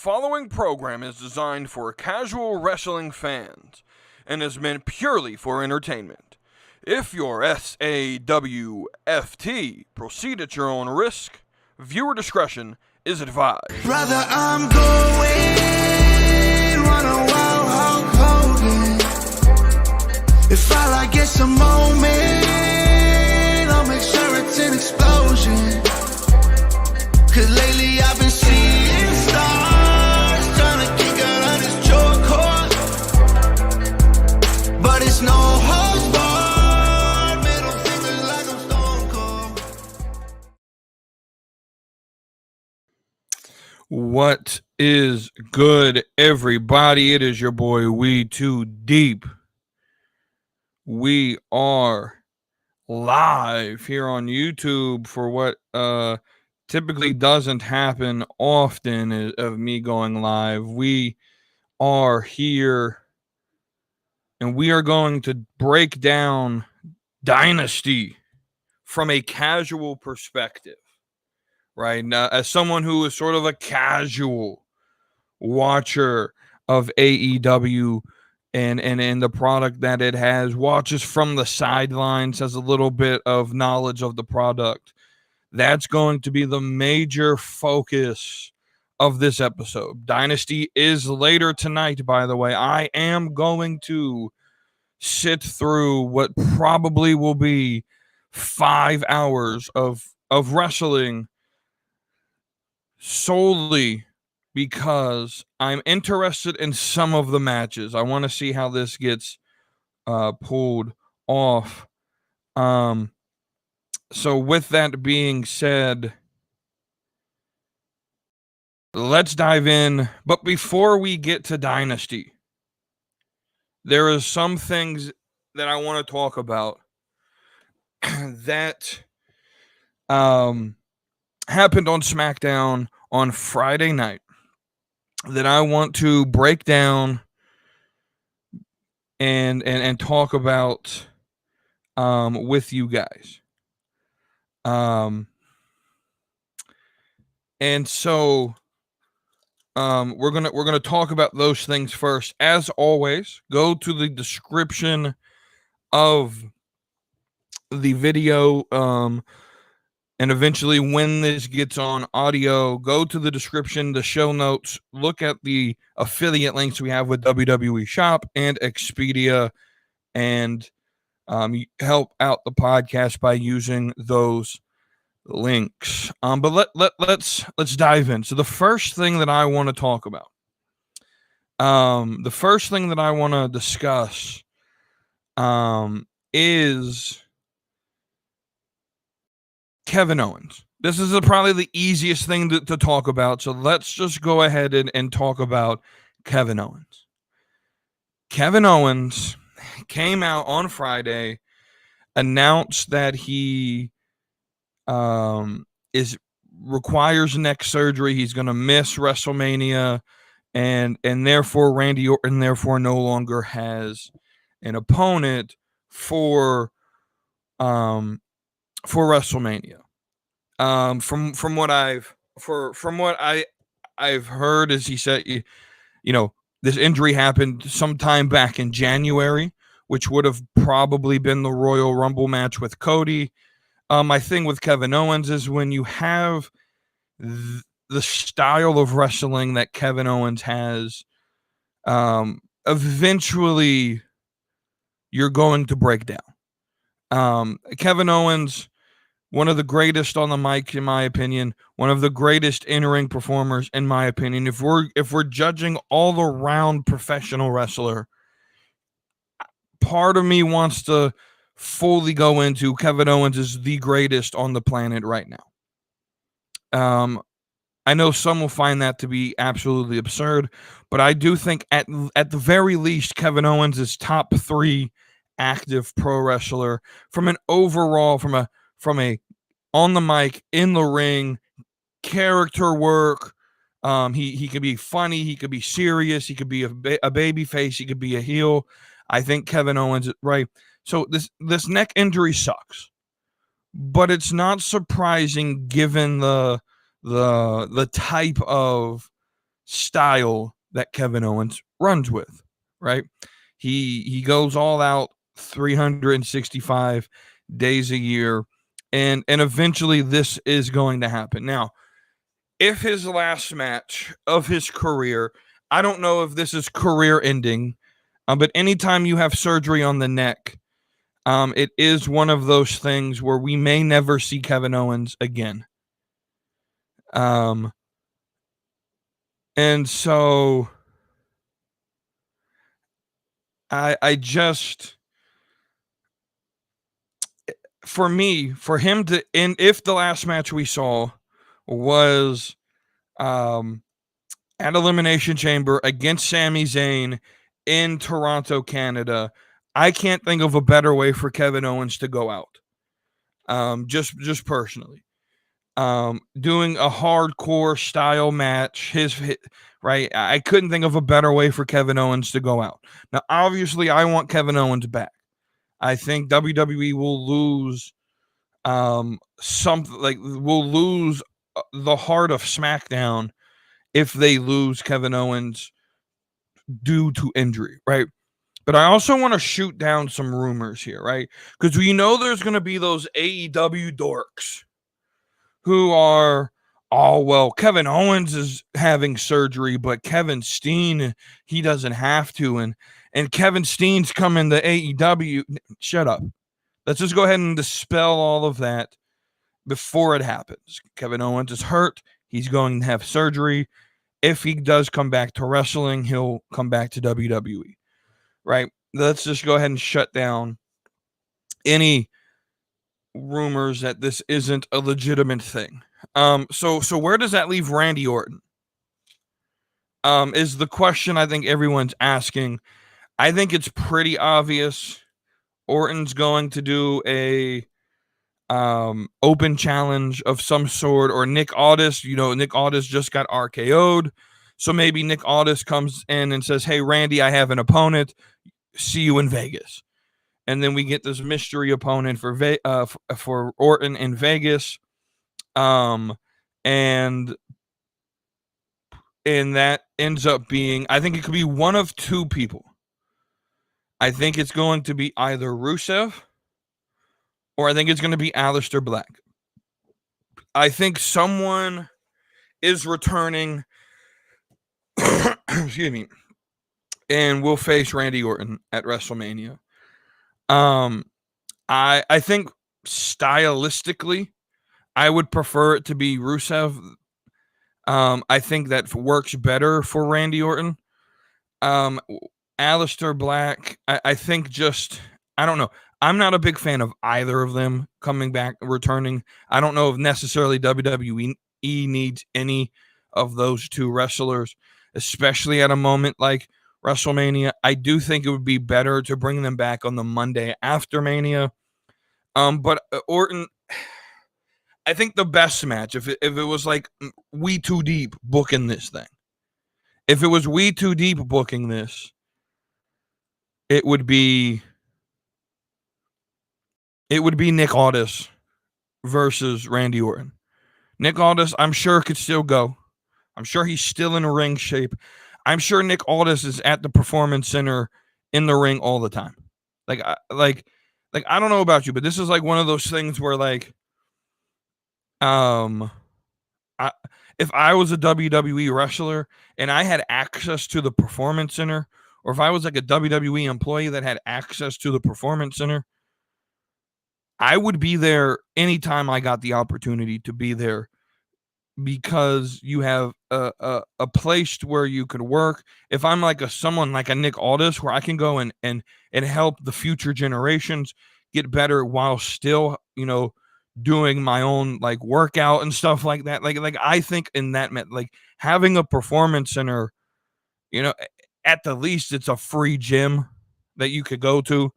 following program is designed for casual wrestling fans and is meant purely for entertainment. If you're SAWFT, proceed at your own risk. Viewer discretion is advised. Brother, I'm going run a wild Hulk Hogan. If all I get's a moment, I'll make sure it's an explosion. Cause lately I've been seeing stars trying to kick out on this chokehold, but it's no holds barred. Middle fingers like I'm Stone Cold. What is good, everybody? It is your boy WeTooDeep. We are live here on YouTube for what typically doesn't happen often of me going live. We are here and we are going to break down Dynasty from a casual perspective, right? Now, as someone who is sort of a casual watcher of AEW and the product that it has, watches from the sidelines, has a little bit of knowledge of the product. That's going to be the major focus of this episode. Dynasty is later tonight, by the way. I am going to sit through what probably will be 5 hours of wrestling solely because I'm interested in some of the matches. I want to see how this gets pulled off. So with that being said, let's dive in. But before we get to Dynasty, there are some things that I want to talk about that happened on SmackDown on Friday night that I want to break down and talk about with you guys. And so we're gonna talk about those things first. As always, go to the description of the video, and eventually when this gets on audio, go to the description, the show notes, look at the affiliate links we have with WWE Shop and Expedia, and help out the podcast by using those links. But let's dive in. So the first thing that I want to talk about, the first thing that I want to discuss, is Kevin Owens. This is probably the easiest thing to talk about. So let's just go ahead and talk about Kevin Owens. Kevin Owens came out on Friday, announced that he requires neck surgery. He's going to miss WrestleMania, and therefore Randy Orton therefore no longer has an opponent for WrestleMania. From what I've heard, is he said, you know, this injury happened sometime back in January, which would have probably been the Royal Rumble match with Cody. My thing with Kevin Owens is when you have the style of wrestling that Kevin Owens has, eventually you're going to break down. Kevin Owens, one of the greatest on the mic, in my opinion, one of the greatest in-ring performers, in my opinion. If we're judging all-around professional wrestler, part of me wants to fully go into Kevin Owens is the greatest on the planet right now. I know some will find that to be absolutely absurd, but I do think at the very least, Kevin Owens is top 3 active pro wrestler from an overall, from a on the mic, in the ring, character work. He could be funny, he could be serious, he could be a baby face, he could be a heel. I think Kevin Owens, right? So this neck injury sucks, but it's not surprising given the type of style that Kevin Owens runs with, right? He goes all out 365 days a year, and eventually this is going to happen. Now, if his last match of his career, I don't know if this is career ending, but anytime you have surgery on the neck, it is one of those things where we may never see Kevin Owens again. And so I just, for me, for him to, and if the last match we saw was at Elimination Chamber against Sami Zayn in Toronto, Canada, I can't think of a better way for Kevin Owens to go out. Just personally. Doing a hardcore style match, right? I couldn't think of a better way for Kevin Owens to go out. Now, obviously, I want Kevin Owens back. I think WWE will lose something, like will lose the heart of SmackDown if they lose Kevin Owens due to injury, right? But I also want to shoot down some rumors here, right? Because we know there's going to be those AEW dorks who are, oh, well, Kevin Owens is having surgery, but Kevin Steen, he doesn't have to. And Kevin Steen's coming to AEW. Shut up. Let's just go ahead and dispel all of that before it happens. Kevin Owens is hurt. He's going to have surgery. If he does come back to wrestling, he'll come back to WWE, right? Let's just go ahead and shut down any rumors that this isn't a legitimate thing. So where does that leave Randy Orton? Is the question I think everyone's asking. I think it's pretty obvious. Orton's going to do a open challenge of some sort, or Nick Aldis. Nick Aldis just got RKO'd, so maybe Nick Aldis comes in and says, "Hey, Randy, I have an opponent. See you in Vegas." And then we get this mystery opponent for Orton in Vegas, and that ends up being, I think it could be one of two people. I think it's going to be either Rusev, or I think it's going to be Aleister Black. I think someone is returning, excuse me, and will face Randy Orton at WrestleMania. I think stylistically, I would prefer it to be Rusev. I think that works better for Randy Orton. Aleister Black, I think I don't know. I'm not a big fan of either of them coming back, returning. I don't know if necessarily WWE needs any of those two wrestlers, especially at a moment like WrestleMania. I do think it would be better to bring them back on the Monday after Mania. But Orton, I think the best match, if it was like WeTooDeep booking this thing, if it was WeTooDeep booking this, it would be Nick Aldis versus Randy Orton. Nick Aldis, I'm sure, could still go. I'm sure he's still in ring shape. I'm sure Nick Aldis is at the Performance Center in the ring all the time. Like I don't know about you, but this is like one of those things where if I was a WWE wrestler and I had access to the Performance Center, or if I was like a WWE employee that had access to the Performance Center, I would be there anytime I got the opportunity to be there, because you have a place where you could work. If I'm like someone like a Nick Aldis, where I can go and help the future generations get better while still, doing my own like workout and stuff like that. Like I think in that, like having a Performance Center, at the least it's a free gym that you could go to,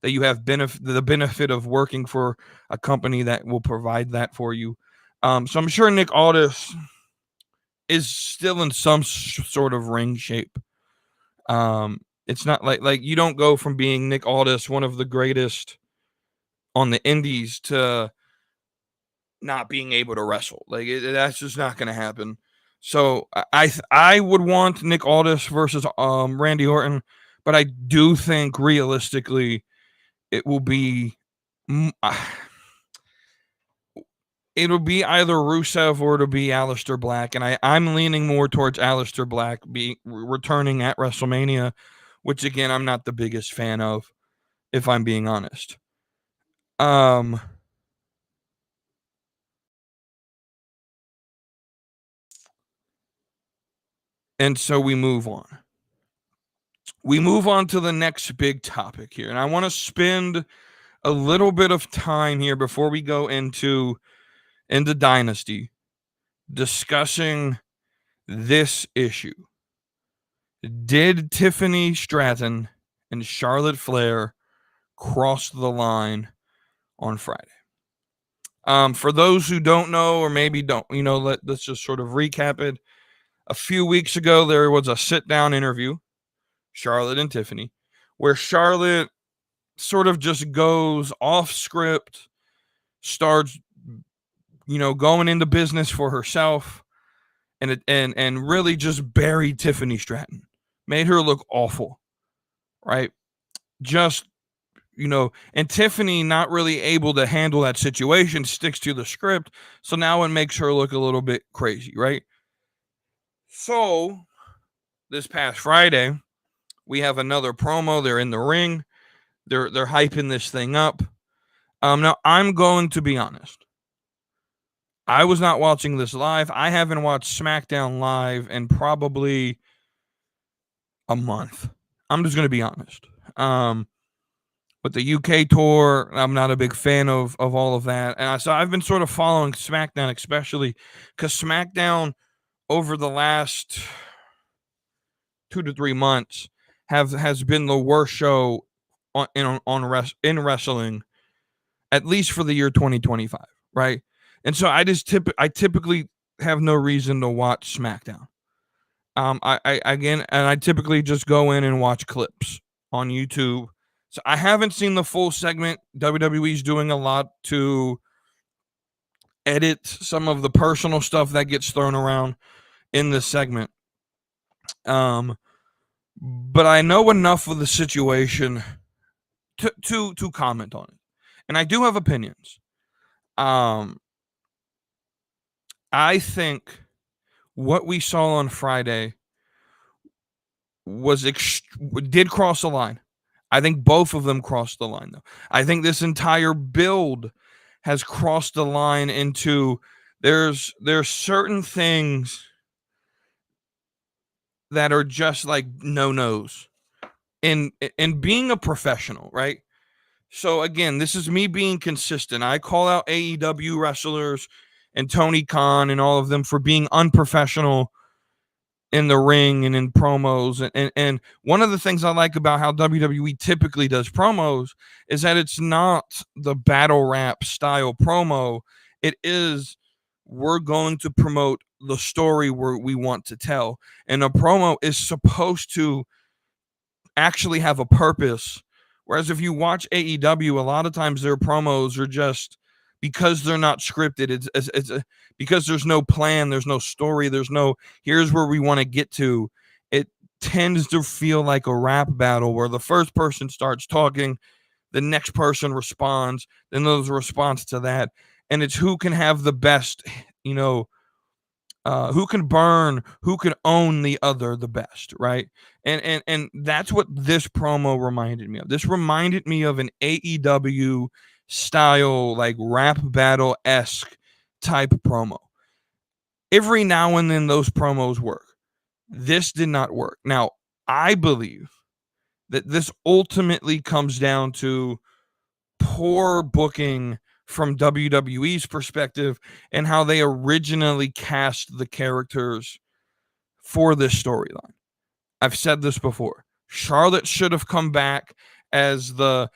that you have the benefit of working for a company that will provide that for you. So I'm sure Nick Aldis is still in some sort of ring shape. It's not like you don't go from being Nick Aldis, one of the greatest on the indies, to not being able to wrestle. Like that's just not going to happen. So I would want Nick Aldis versus Randy Orton, but I do think realistically it will be it'll be either Rusev or it'll be Aleister Black, and I'm leaning more towards Aleister Black returning at WrestleMania, which again I'm not the biggest fan of, if I'm being honest. And so we move on. We move on to the next big topic here, and I want to spend a little bit of time here before we go into Dynasty discussing this issue. Did Tiffany Stratton and Charlotte Flair cross the line on Friday? For those who don't know, or maybe don't, let's just sort of recap it. A few weeks ago, there was a sit-down interview, Charlotte and Tiffany, where Charlotte sort of just goes off script, starts, going into business for herself, and really just buried Tiffany Stratton, made her look awful, right? Just, and Tiffany not really able to handle that situation, sticks to the script, so now it makes her look a little bit crazy, right? So this past Friday, we have another promo. They're in the ring. They're hyping this thing up. Now I'm going to be honest. I was not watching this live. I haven't watched SmackDown live in probably a month. I'm just going to be honest. With the UK tour, I'm not a big fan of all of that. And so I've been sort of following SmackDown, especially because SmackDown over the last 2 to 3 months has been the worst show in wrestling, at least for the year 2025, right? And so I typically have no reason to watch SmackDown. I typically just go in and watch clips on YouTube. So I haven't seen the full segment. WWE's doing a lot to edit some of the personal stuff that gets thrown around in this segment. But I know enough of the situation to comment on it. And I do have opinions. I think what we saw on Friday did cross the line. I think both of them crossed the line, though. I think this entire build has crossed the line into there's certain things that are just like no-nos in being a professional, right? So again, this is me being consistent. I call out AEW wrestlers and Tony Khan and all of them for being unprofessional in the ring and in promos. And one of the things I like about how WWE typically does promos is that it's not the battle rap style promo. It is, we're going to promote the story we want to tell. And a promo is supposed to actually have a purpose. Whereas if you watch AEW, a lot of times their promos are just, because they're not scripted, it's because there's no plan, there's no story, there's no, here's where we want to get to. It tends to feel like a rap battle where the first person starts talking, the next person responds, then there's a response to that. And it's who can have the best, who can burn, who can own the other the best, right? And that's what this promo reminded me of. This reminded me of an AEW style, like rap battle-esque type promo. Every now and then those promos work. This did not work. Now, I believe that this ultimately comes down to poor booking from WWE's perspective and how they originally cast the characters for this storyline. I've said this before. Charlotte should have come back as the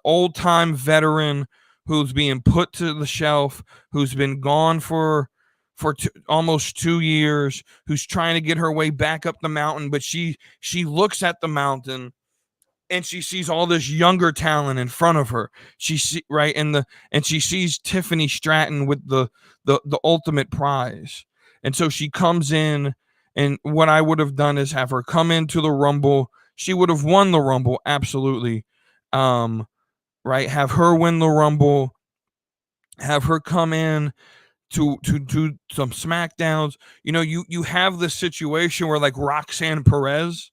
old-time veteran who's being put to the shelf, who's been gone for almost 2 years, who's trying to get her way back up the mountain, but she looks at the mountain and she sees all this younger talent in front of her. She sees Tiffany Stratton with the ultimate prize. And so she comes in, and what I would have done is have her come into the Rumble. She would have won the Rumble, absolutely. Right? Have her win the Rumble, have her come in to do some SmackDowns. You have this situation where like Roxanne Perez,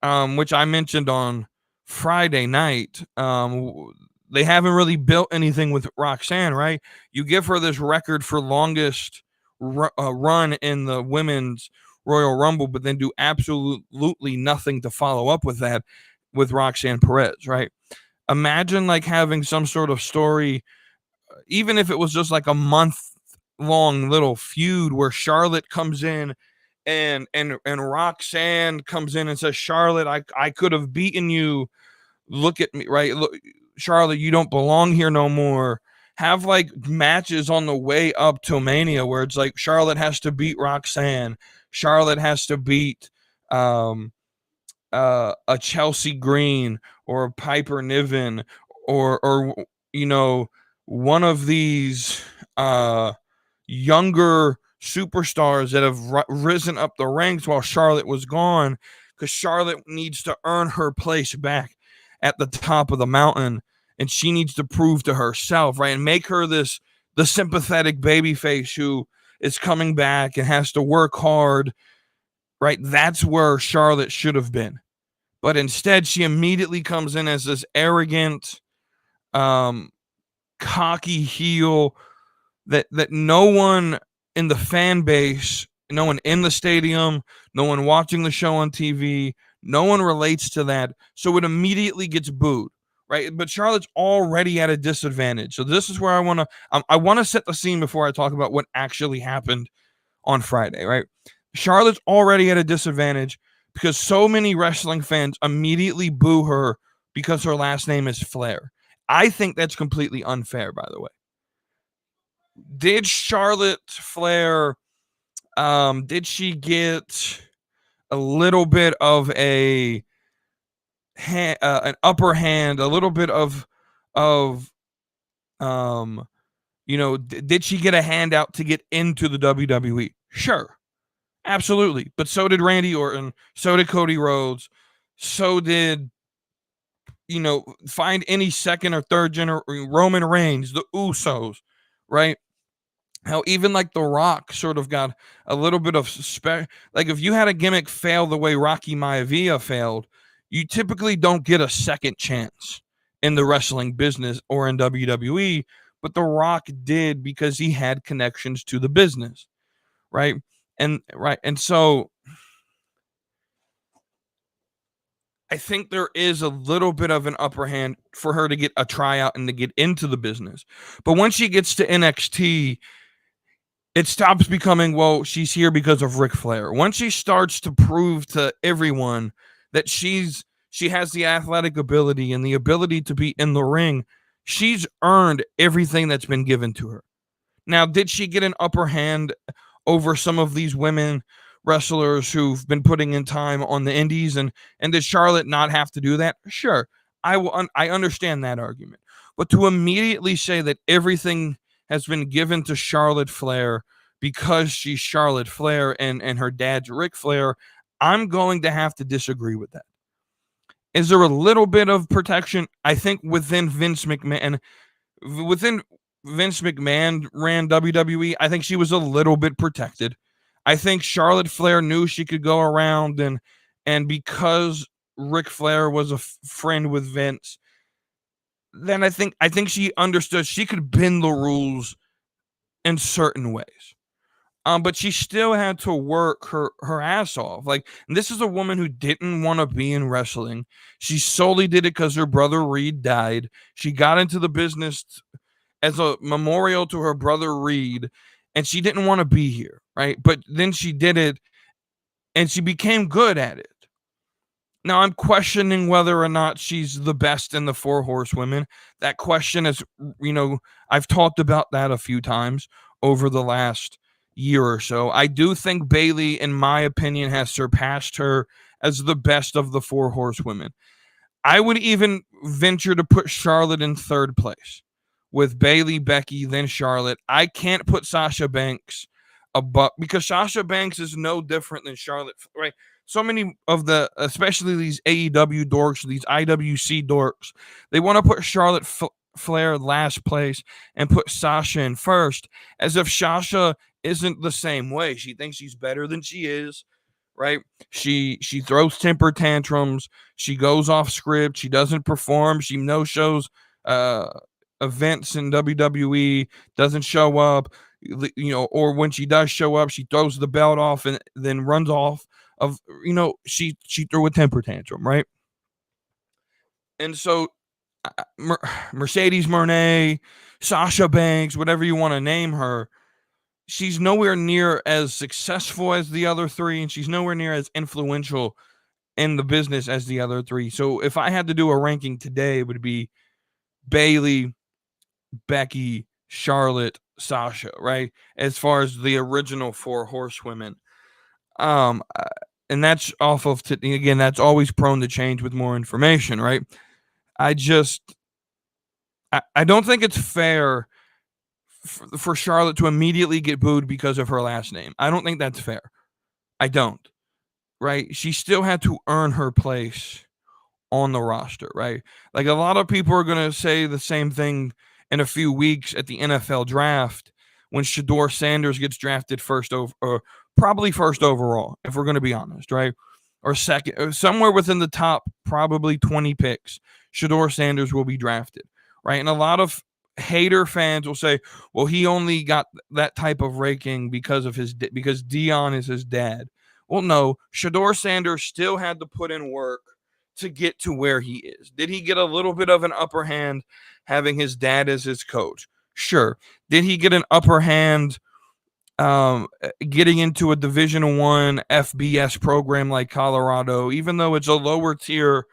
which I mentioned on Friday night. They haven't really built anything with Roxanne, right? You give her this record for longest run in the women's Royal Rumble, but then do absolutely nothing to follow up with that with Roxanne Perez, right? Imagine like having some sort of story, even if it was just like a month long little feud where Charlotte comes in and Roxanne comes in and says, Charlotte, I could have beaten you. Look at me, right? Look, Charlotte, you don't belong here no more. Have like matches on the way up to Mania where it's like Charlotte has to beat Roxanne. Charlotte has to beat a Chelsea Green or a Piper Niven or one of these younger superstars that have risen up the ranks while Charlotte was gone, because Charlotte needs to earn her place back at the top of the mountain, and she needs to prove to herself, right, and make her the sympathetic babyface who is coming back and has to work hard, right? That's where Charlotte should have been. But instead, she immediately comes in as this arrogant, cocky heel that no one in the fan base, no one in the stadium, no one watching the show on TV, no one relates to that. So it immediately gets booed, right? But Charlotte's already at a disadvantage. So this is where I want to set the scene before I talk about what actually happened on Friday, right? Charlotte's already at a disadvantage because so many wrestling fans immediately boo her because her last name is Flair. I think that's completely unfair, by the way. Did Charlotte Flair, did she get a little bit of an upper hand, a little bit of did she get a handout to get into the WWE? Sure. Absolutely. But so did Randy Orton, so did Cody Rhodes, so did, find any second or third generation, Roman Reigns, the Usos, right? How even like The Rock sort of got a little bit of like if you had a gimmick fail the way Rocky Maivia failed, you typically don't get a second chance in the wrestling business or in WWE, but The Rock did because he had connections to the business, right? And so I think there is a little bit of an upper hand for her to get a tryout and to get into the business. But once she gets to NXT, it stops becoming, well, she's here because of Ric Flair. Once she starts to prove to everyone that she has the athletic ability and the ability to be in the ring, she's earned everything that's been given to her. Now, did she get an upper hand over some of these women wrestlers who've been putting in time on the indies, and did Charlotte not have to do that? Sure. I understand that argument. But to immediately say that everything has been given to Charlotte Flair because she's Charlotte Flair and her dad's Ric Flair, I'm going to have to disagree with that. Is there a little bit of protection? I think within Vince McMahon ran WWE, I think she was a little bit protected. I think Charlotte Flair knew she could go around and because Ric Flair was a friend with Vince, then I think she understood she could bend the rules in certain ways. But she still had to work her ass off. Like, this is a woman who didn't want to be in wrestling. She solely did it because her brother Reed died. She got into the business as a memorial to her brother Reed, and she didn't want to be here, right? But then she did it, and she became good at it. Now, I'm questioning whether or not she's the best in the Four Horsewomen. That question is, I've talked about that a few times over the last year or so. I do think Bayley, in my opinion, has surpassed her as the best of the Four Horsewomen. I would even venture to put Charlotte in third place with Bayley, Becky, then Charlotte. I can't put Sasha Banks because Sasha Banks is no different than Charlotte, right? So many of the, especially these AEW dorks, these IWC dorks, they want to put Charlotte Flair last place and put Sasha in first, as if Sasha isn't the same way. She thinks she's better than she is, right? She throws temper tantrums. She goes off script. She doesn't perform. She no shows events in WWE. Doesn't show up. Or when she does show up, she throws the belt off and then runs off. She threw a temper tantrum, right? And so Mercedes Moné, Sasha Banks, whatever you want to name her, she's nowhere near as successful as the other three, and she's nowhere near as influential in the business as the other three. So if I had to do a ranking today, it would be Bayley, Becky, Charlotte, Sasha, right? As far as the original 4 horsewomen. And that's off of, again, that's always prone to change with more information, right? I don't think it's fair for Charlotte to immediately get booed because of her last name. I don't think that's fair. I don't, right? She still had to earn her place on the roster, right? Like, a lot of people are going to say the same thing in a few weeks at the NFL draft when Shedeur Sanders gets drafted probably first overall, if we're going to be honest, right? Or second, or somewhere within the top probably 20 picks, Shedeur Sanders will be drafted, right? And a lot of hater fans will say, well, he only got that type of ranking because Dion is his dad. Well, no, Shedeur Sanders still had to put in work to get to where he is. Did he get a little bit of an upper hand having his dad as his coach? Sure. Did he get an upper hand getting into a Division I FBS program like Colorado? Even though it's a lower tier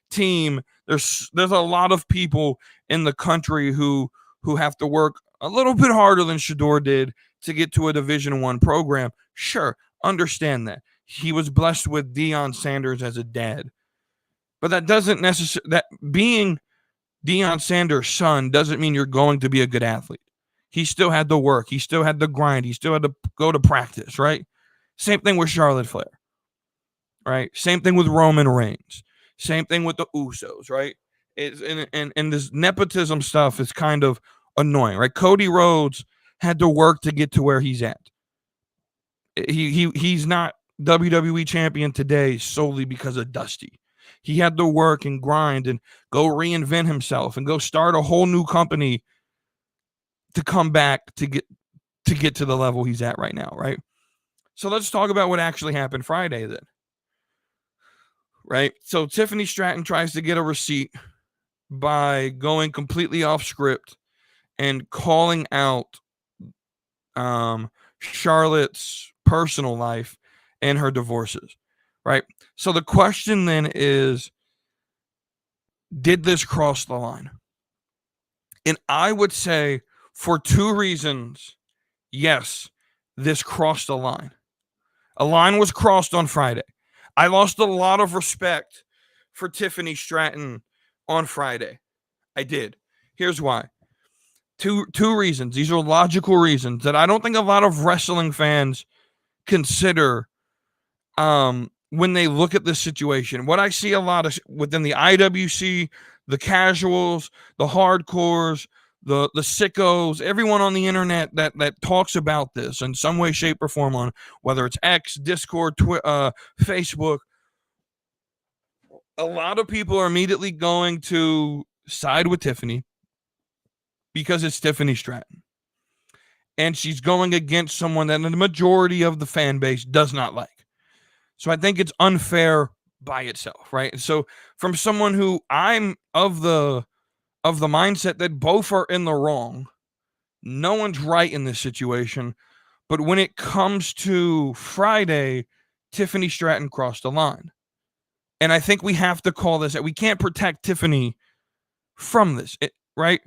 team, there's a lot of people in the country who have to work a little bit harder than Shedeur did to get to a Division I program. Sure, understand that. He was blessed with Deion Sanders as a dad. But that doesn't necessarily, that being Deion Sanders' son doesn't mean you're going to be a good athlete. He still had to work. He still had to grind. He still had to go to practice, right? Same thing with Charlotte Flair, right? Same thing with Roman Reigns. Same thing with the Usos, right? And this nepotism stuff is kind of annoying, right? Cody Rhodes had to work to get to where he's at. He's not WWE champion today solely because of Dusty. He had to work and grind and go reinvent himself and go start a whole new company to come back to get to the level he's at right now, right? So let's talk about what actually happened Friday then. Right? So Tiffany Stratton tries to get a receipt by going completely off script and calling out Charlotte's personal life and her divorces, right? So the question then is, did this cross the line? And I would say for 2 reasons, yes, this crossed a line. A line was crossed on Friday. I lost a lot of respect for Tiffany Stratton on Friday. I did. Here's why. Two reasons. These are logical reasons that I don't think a lot of wrestling fans consider when they look at this situation. What I see a lot of within the IWC, the casuals, the hardcores, the sickos, everyone on the internet that talks about this in some way, shape, or form, on whether it's X, Discord, Facebook, a lot of people are immediately going to side with Tiffany because it's Tiffany Stratton. And she's going against someone that the majority of the fan base does not like. So I think it's unfair by itself, right? So from someone who I'm of the mindset that both are in the wrong, no one's right in this situation. But when it comes to Friday, Tiffany Stratton crossed the line. And I think we have to call this. We can't protect Tiffany from this, right?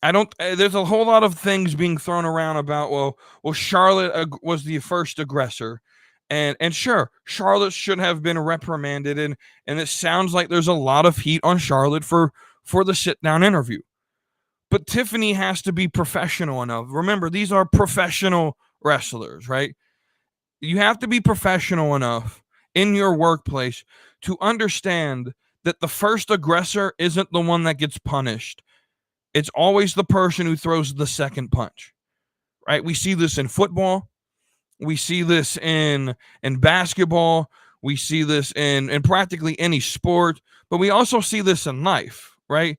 There's a whole lot of things being thrown around about, well, Charlotte was the first aggressor. And sure, Charlotte should have been reprimanded. And it sounds like there's a lot of heat on Charlotte for the sit-down interview. But Tiffany has to be professional enough. Remember, these are professional wrestlers, right? You have to be professional enough in your workplace to understand that the first aggressor isn't the one that gets punished. It's always the person who throws the second punch, right? We see this in football. We see this in basketball. We see this in practically any sport, but we also see this in life, right?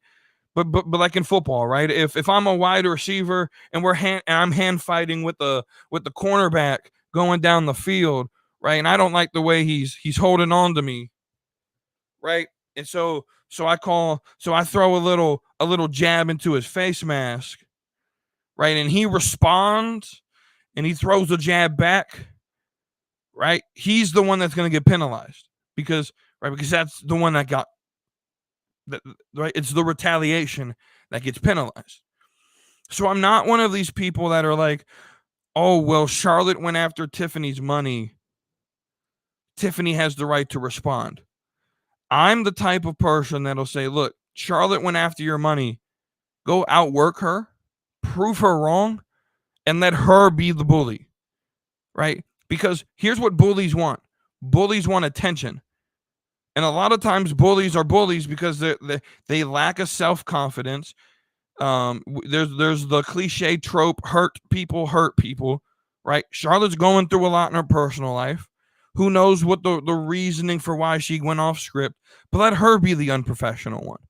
But like in football, right? If I'm a wide receiver and I'm hand fighting with the cornerback going down the field, right? And I don't like the way he's holding on to me, right? And so I throw a little jab into his face mask, right? And he responds and he throws a jab back, right? He's the one that's going to get penalized because that's the one that got right. It's the retaliation that gets penalized. So I'm not one of these people that are like, oh, well, Charlotte went after Tiffany's money. Tiffany has the right to respond. I'm the type of person that'll say, look, Charlotte went after your money. Go outwork her, prove her wrong, and let her be the bully, right? Because here's what bullies want. Bullies want attention. And a lot of times bullies are bullies because they lack a self-confidence. There's the cliche trope, hurt people, right? Charlotte's going through a lot in her personal life. Who knows what the reasoning for why she went off script, but let her be the unprofessional one.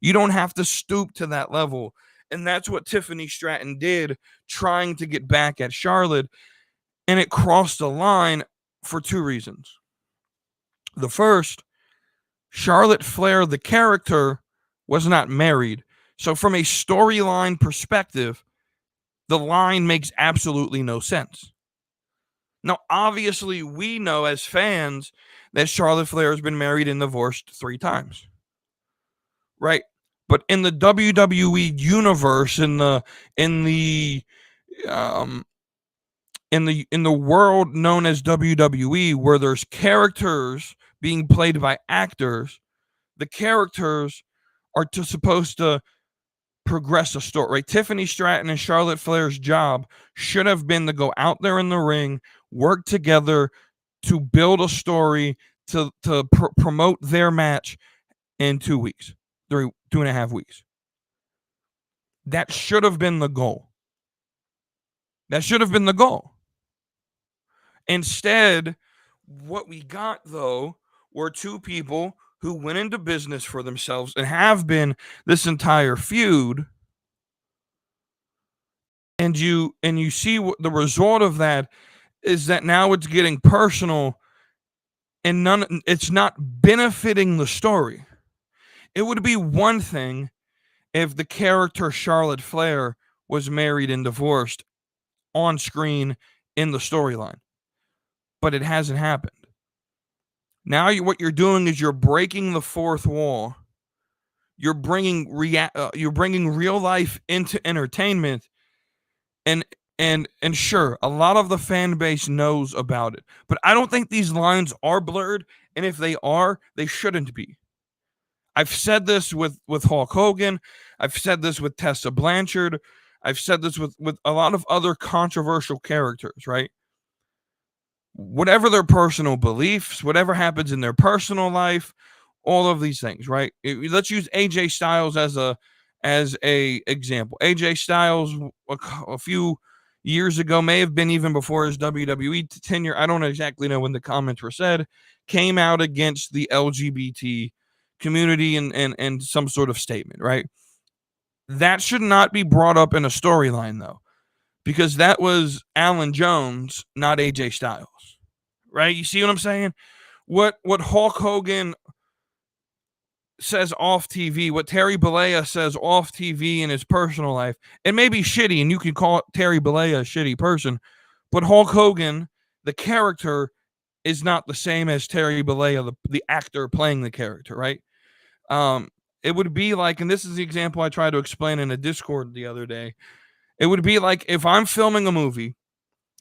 You don't have to stoop to that level. And that's what Tiffany Stratton did, trying to get back at Charlotte. And it crossed the line for two reasons. The first, Charlotte Flair, the character, was not married. So from a storyline perspective, the line makes absolutely no sense. Now, obviously, we know as fans that Charlotte Flair has been married and divorced 3 times. Right? But in the WWE universe, in the world known as WWE, where there's characters being played by actors, the characters are supposed to progress a story, right? Tiffany Stratton and Charlotte Flair's job should have been to go out there in the ring, work together to build a story to promote their match in 2 weeks, 2.5 weeks. That should have been the goal. Instead, what we got, though, were 2 people who went into business for themselves and have been this entire feud. And you see what the result of that is, that now it's getting personal and it's not benefiting the story. It would be one thing if the character Charlotte Flair was married and divorced on screen in the storyline, but it hasn't happened. Now what you're doing is you're breaking the fourth wall. You're bringing real life into entertainment, and sure, a lot of the fan base knows about it, but I don't think these lines are blurred, and if they are, they shouldn't be. I've said this with Hulk Hogan. I've said this with Tessa Blanchard. I've said this with a lot of other controversial characters, right? Whatever their personal beliefs, whatever happens in their personal life, all of these things, right? Let's use AJ Styles as a example. AJ Styles a few years ago, may have been even before his WWE tenure, I don't exactly know when the comments were said, came out against the LGBT community and some sort of statement, right? That should not be brought up in a storyline, though, because that was Alan Jones, not AJ Styles. Right? You see what I'm saying? What Hulk Hogan says off TV, what Terry Bollea says off TV in his personal life, it may be shitty, and you can call Terry Bollea a shitty person, but Hulk Hogan, the character, is not the same as Terry Bollea, the actor playing the character, right? It would be like, and this is the example I tried to explain in a Discord the other day, it would be like if I'm filming a movie,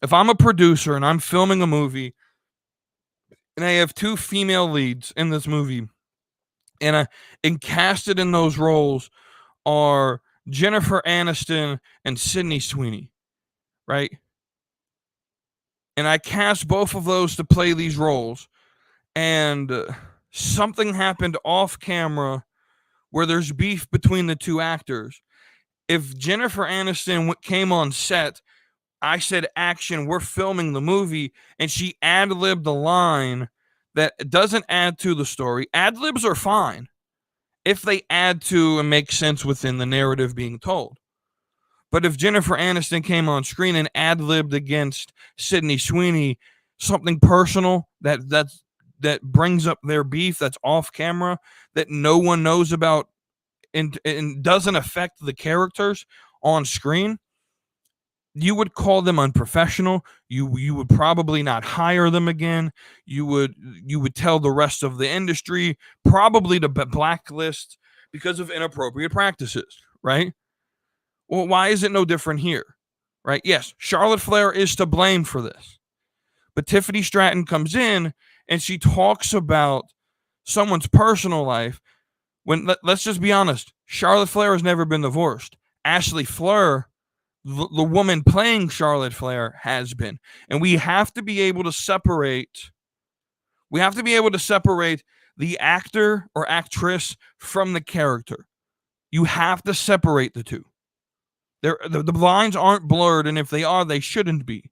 if I'm a producer and I'm filming a movie, and I have 2 female leads in this movie, and casted in those roles are Jennifer Aniston and Sydney Sweeney, right? and I cast both of those to play these roles, and something happened off camera where there's beef between the two actors. If Jennifer Aniston came on set, I said action, we're filming the movie, and she ad-libbed a line that doesn't add to the story. Ad-libs are fine if they add to and make sense within the narrative being told. But if Jennifer Aniston came on screen and ad-libbed against Sydney Sweeney something personal that brings up their beef, that's off camera, that no one knows about, and doesn't affect the characters on screen, you would call them unprofessional. You would probably not hire them again. You would tell the rest of the industry probably to blacklist because of inappropriate practices, right? Well, why is it no different here? Right? Yes, Charlotte Flair is to blame for this. But Tiffany Stratton comes in and she talks about someone's personal life when, let's just be honest, Charlotte Flair has never been divorced. Ashley Fleur, the woman playing Charlotte Flair, has been. And we have to be able to separate the actor or actress from the character. You have to separate the two. The lines aren't blurred, and if they are, they shouldn't be.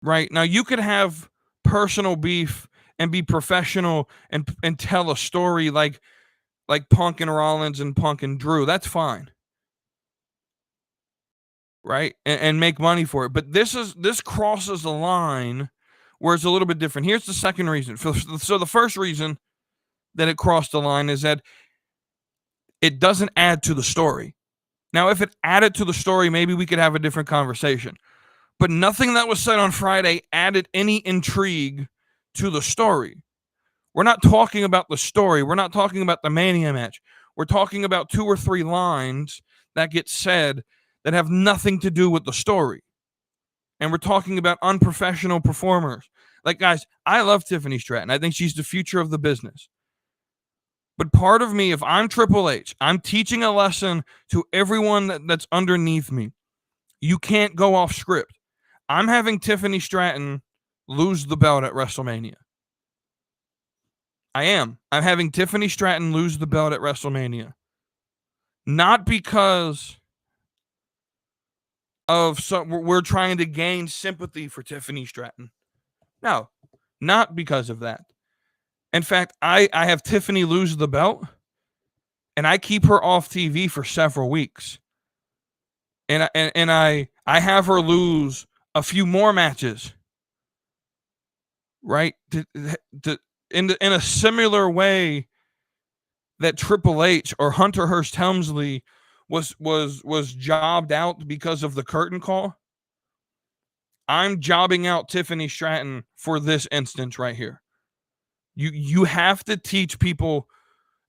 Right? Now, you could have personal beef and be professional and tell a story like Punk and Rollins and Punk and Drew. That's fine. Right? And make money for it. But this crosses a line where it's a little bit different. Here's the second reason. So the first reason that it crossed the line is that it doesn't add to the story. Now, if it added to the story, maybe we could have a different conversation. But nothing that was said on Friday added any intrigue to the story. We're not talking about the story. We're not talking about the Mania match. We're talking about 2 or 3 lines that get said that have nothing to do with the story. And we're talking about unprofessional performers. Like, guys, I love Tiffany Stratton. I think she's the future of the business. But part of me, if I'm Triple H, I'm teaching a lesson to everyone that's underneath me. You can't go off script. I'm having Tiffany Stratton lose the belt at WrestleMania. I am. I'm having Tiffany Stratton lose the belt at WrestleMania. Not because we're trying to gain sympathy for Tiffany Stratton. No, not because of that. In fact, I have Tiffany lose the belt, and I keep her off TV for several weeks. And I have her lose a few more matches, right? In a similar way that Triple H or Hunter Hearst Helmsley was jobbed out because of the curtain call. I'm jobbing out Tiffany Stratton for this instance right here. You have to teach people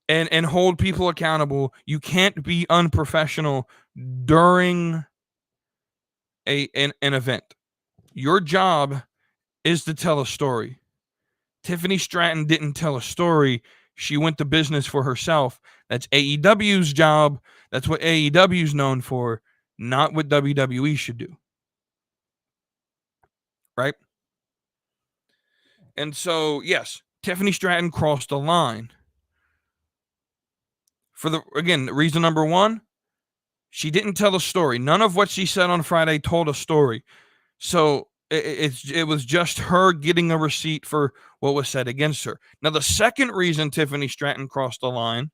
and hold people accountable. You can't be unprofessional during an event. Your job is to tell a story. Tiffany Stratton didn't tell a story. She went to business for herself. That's AEW's job. That's what AEW's known for, not what WWE should do. Right? And so, yes, Tiffany Stratton crossed the line. Reason number 1, she didn't tell a story. None of what she said on Friday told a story. So it was just her getting a receipt for what was said against her. Now, the second reason Tiffany Stratton crossed the line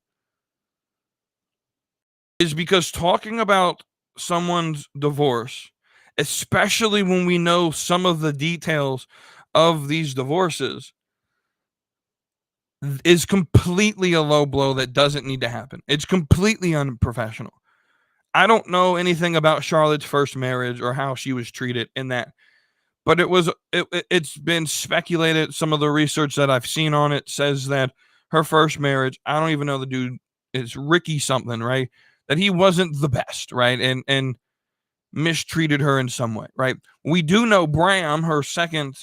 is because talking about someone's divorce, especially when we know some of the details of these divorces, is completely a low blow that doesn't need to happen. It's completely unprofessional. I don't know anything about Charlotte's first marriage or how she was treated in that, but it's been speculated. Some of the research that I've seen on it says that her first marriage, I don't even know the dude, is Ricky something, right? That he wasn't the best, right? And mistreated her in some way, right? We do know Bram, her second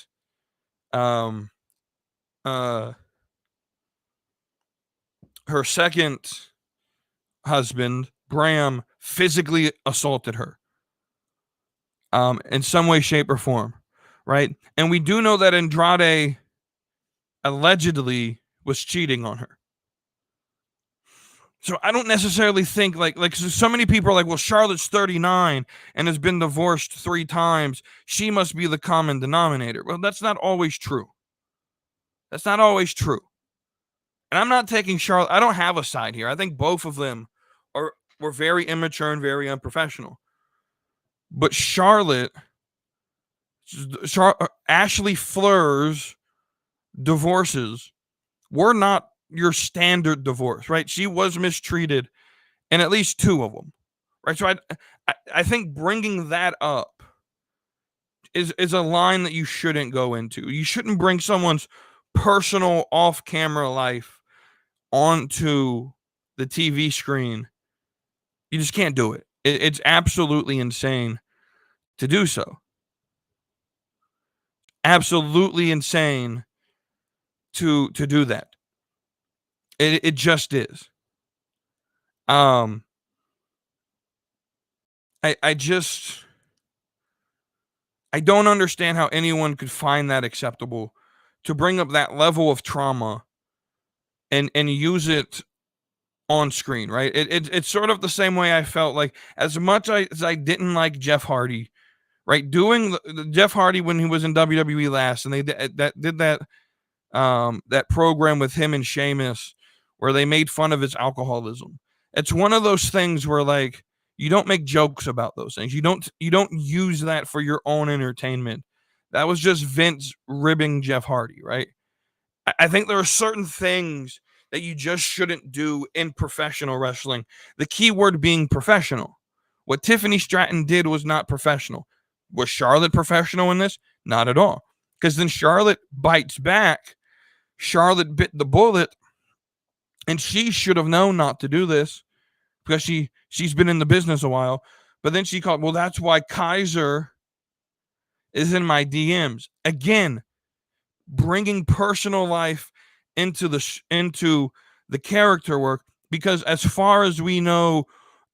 husband, Bram, physically assaulted her. in some way, shape, or form, right? And we do know that Andrade allegedly was cheating on her. So I don't necessarily think like so many people are like, well, Charlotte's 39 and has been divorced 3 times. She must be the common denominator. Well, that's not always true. That's not always true. And I'm not taking Charlotte. I don't have a side here. I think both of them were very immature and very unprofessional. But Ashley Fleur's divorces were not your standard divorce, right? She was mistreated in at least 2 of them, right? So I think bringing that up is a line that you shouldn't go into. You shouldn't bring someone's personal off-camera life onto the TV screen. You just can't do it. It's absolutely insane to do so. Absolutely insane to do that. It just is. I don't understand how anyone could find that acceptable to bring up that level of trauma and use it on screen, right? It's sort of the same way I felt like as much as I didn't like Jeff Hardy, right? Doing the Jeff Hardy when he was in WWE last, and they did that program with him and Sheamus where they made fun of his alcoholism. It's one of those things where like you don't make jokes about those things. You don't use that for your own entertainment. That was just Vince ribbing Jeff Hardy, right? I think there are certain things that you just shouldn't do in professional wrestling. The key word being professional. What Tiffany Stratton did was not professional. Was Charlotte professional in this? Not at all. Because then Charlotte bites back. Charlotte bit the bullet, and she should have known not to do this because she's been in the business a while. But then she called, well, that's why Kaiser is in my DMs. Again, bringing personal life into the character work, because as far as we know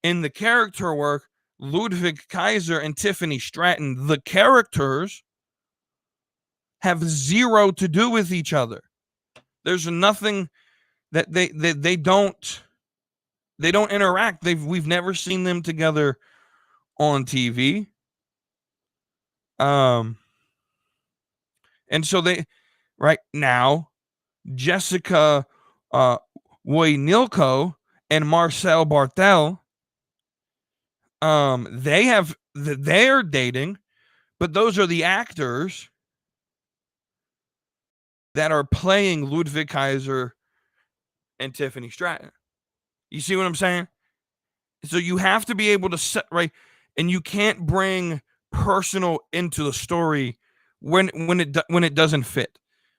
in the character work, Ludwig Kaiser and Tiffany Stratton, the characters, have zero to do with each other. There's nothing that they don't interact. We've never seen them together on TV. And so right now, Jessica Woynilko and Marcel Bartel, they're dating, but those are the actors that are playing Ludwig Kaiser and Tiffany Stratton. You see what I'm saying? So you have to be able to set right, and you can't bring personal into the story when it doesn't fit.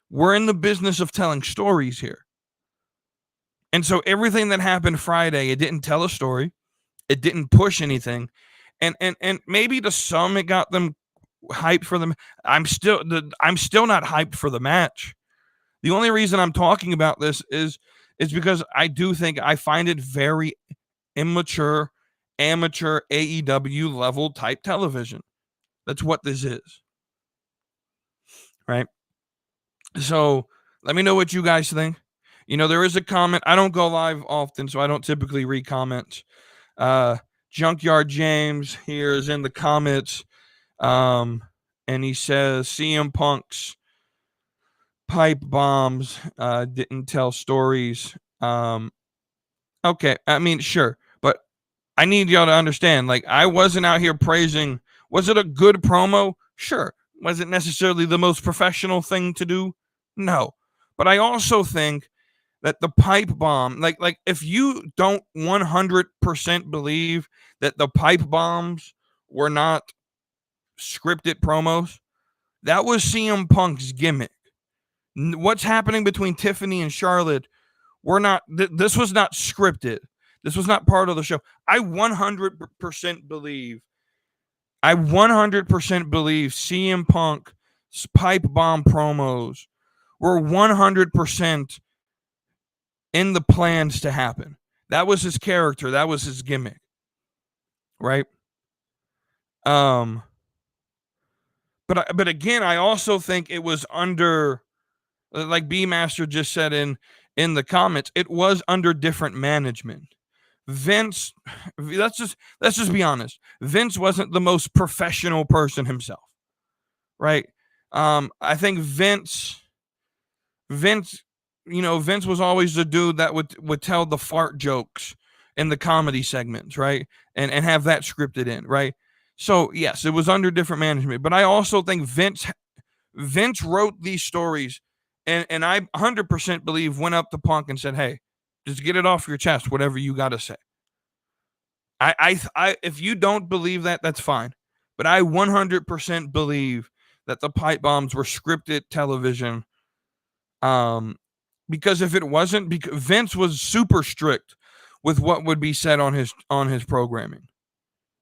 We're in the business of telling stories here. And so everything that happened Friday, it didn't tell a story. It didn't push anything. And maybe to some it got them hyped for them. I'm still not hyped for the match. The only reason I'm talking about this is because I do think I find it very immature, amateur AEW level type television. That's what this is. Right? So let me know what you guys think. You know, there is a comment. I don't go live often, so I don't typically read comments. Junkyard James here is in the comments. And he says CM Punk's pipe bombs didn't tell stories. Okay, I mean, sure. But I need y'all to understand, like, I wasn't out here praising. Was it a good promo? Sure. Was it necessarily the most professional thing to do? No. But I also think that the pipe bomb, like if you don't 100% believe that the pipe bombs were not scripted promos, that was CM Punk's gimmick. What's happening between Tiffany and Charlotte, this was not scripted. This was not part of the show. I 100% believe CM Punk's pipe bomb promos were 100% in the plans to happen. That was his character. That was his gimmick. Right? But again, I also think it was under, like B Master just said in the comments, it was under different management. Vince, let's just be honest. Vince wasn't the most professional person himself, right? I think Vince, Vince was always the dude that would tell the fart jokes in the comedy segments, right? And have that scripted in, right? So yes, it was under different management, but I also think Vince wrote these stories, and I 100% believe went up to Punk and said, "Hey, just get it off your chest, whatever you got to say." I if you don't believe that, that's fine, but I 100% believe that the pipe bombs were scripted television. Because if it wasn't, because Vince was super strict with what would be said on his programming.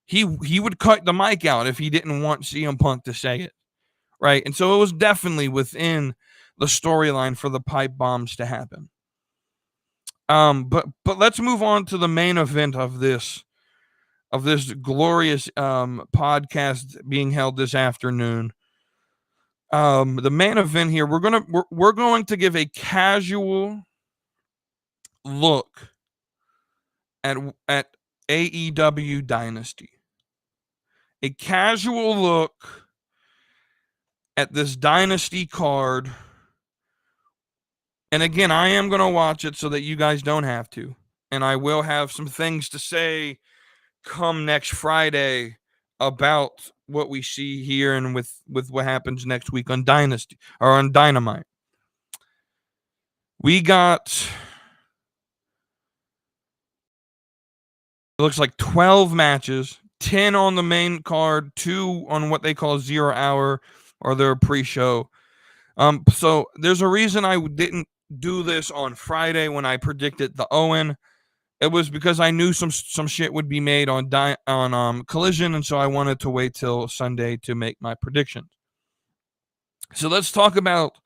He would cut the mic out if he didn't want CM Punk to say it, right? And so it was definitely within the storyline for the pipe bombs to happen. But let's move on to the main event of this glorious podcast being held this afternoon. The main event here, we're going to give a casual look at AEW Dynasty. A casual look at this Dynasty card. And again, I am going to watch it so that you guys don't have to. And I will have some things to say come next Friday about what we see here and with what happens next week on Dynasty or on Dynamite. We got, it looks like 12 matches, 10 on the main card, 2 on what they call 0 hour or their pre-show. So there's a reason I didn't do this on Friday when I predicted the Owen. It was because I knew some shit would be made on Collision, and so I wanted to wait till Sunday to make my predictions. So let's talk about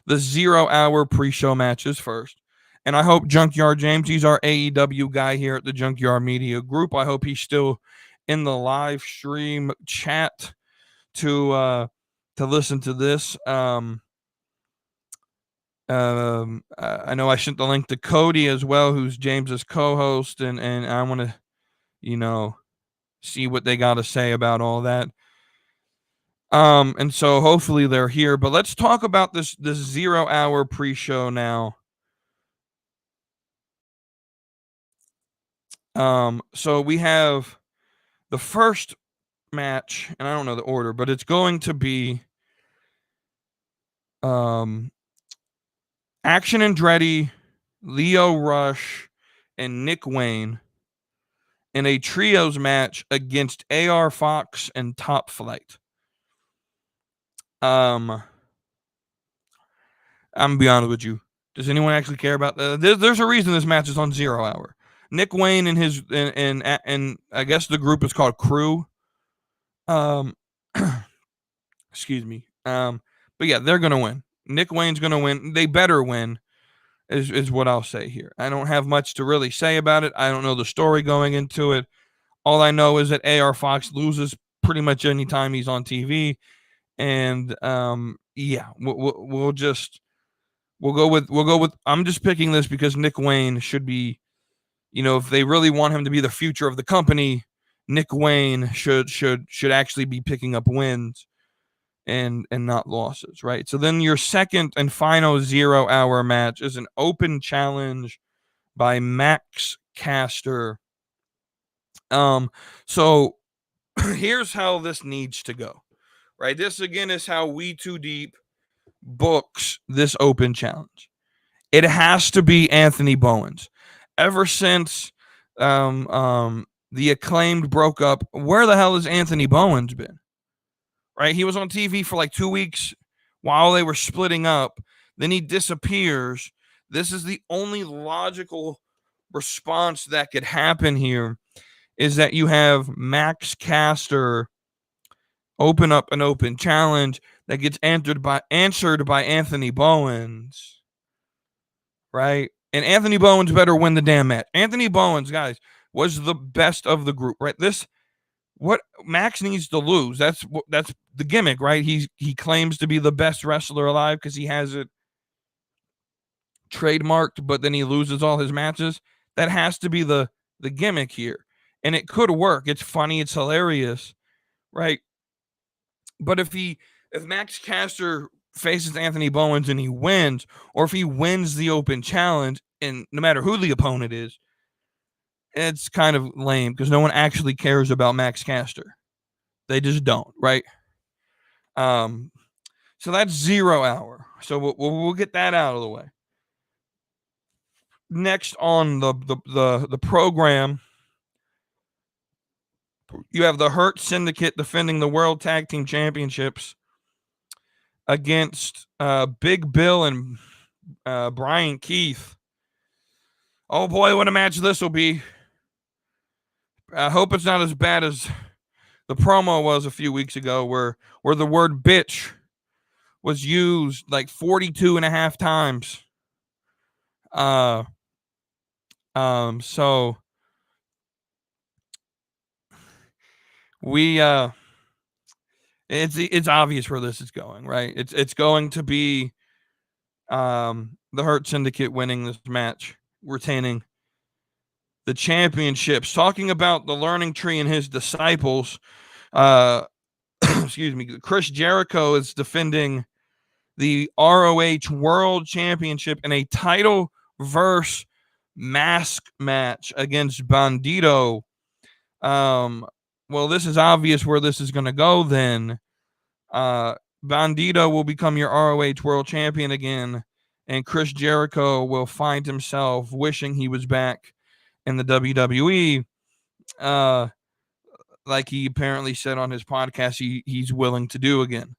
the 0 hour pre-show matches first. And I hope Junkyard James, he's our AEW guy here at the Junkyard Media Group. I hope he's still in the live stream chat to listen to this. I know I sent the link to Cody as well, who's James's co-host, and I want to, see what they got to say about all that. And so hopefully they're here, but let's talk about this 0 hour pre-show now. So we have the first match, and I don't know the order, but it's going to be Action Andretti, Leo Rush, and Nick Wayne in a trios match against AR Fox and Top Flight. I'm gonna be honest with you. Does anyone actually care about that? There's a reason this match is on 0 hour. Nick Wayne and his and I guess the group is called Crew. Excuse me. But yeah, they're gonna win. Nick Wayne's gonna win. They better win, is what I'll say here. I don't have much to really say about it. I don't know the story going into it. All I know is that AR Fox loses pretty much any time he's on TV, and yeah, we'll go with. I'm just picking this because Nick Wayne should be, if they really want him to be the future of the company, Nick Wayne should actually be picking up wins and not losses, right? So then your second and final 0 hour match is an open challenge by Max Caster. So here's how this needs to go, right? This again is how WeTooDeep books this open challenge. It has to be Anthony Bowens. Ever since the Acclaimed broke up, where the hell has Anthony Bowens been? Right? He was on TV for like 2 weeks while they were splitting up. Then he disappears. This is the only logical response that could happen here, is that you have Max Caster open up an open challenge that gets answered by Anthony Bowens, right? And Anthony Bowens better win the damn match. Anthony Bowens, guys, was the best of the group, right? This what Max needs to lose. That's the gimmick, right? He claims to be the best wrestler alive because he has it trademarked, but then he loses all his matches. That has to be the gimmick here, and it could work. It's funny, it's hilarious, right? But if Max Caster faces Anthony Bowens and he wins, or if he wins the open challenge, and no matter who the opponent is, it's kind of lame because no one actually cares about Max Caster. They just don't, right? So that's 0 Hour. So we'll get that out of the way. Next on the program, you have the Hurt Syndicate defending the World Tag Team Championships against Big Bill and Brian Keith. Oh boy, what a match this will be. I hope it's not as bad as the promo was a few weeks ago where the word bitch was used like 42 and a half times. So we it's obvious where this is going, right? It's going to be the Hurt Syndicate winning this match, retaining the championships. Talking about the learning tree and his disciples, excuse me, Chris Jericho is defending the ROH World Championship in a title versus mask match against Bandito. Well, this is obvious where this is going to go then. Bandito will become your ROH World Champion again, and Chris Jericho will find himself wishing he was back in the WWE. Like he apparently said on his podcast he's willing to do again.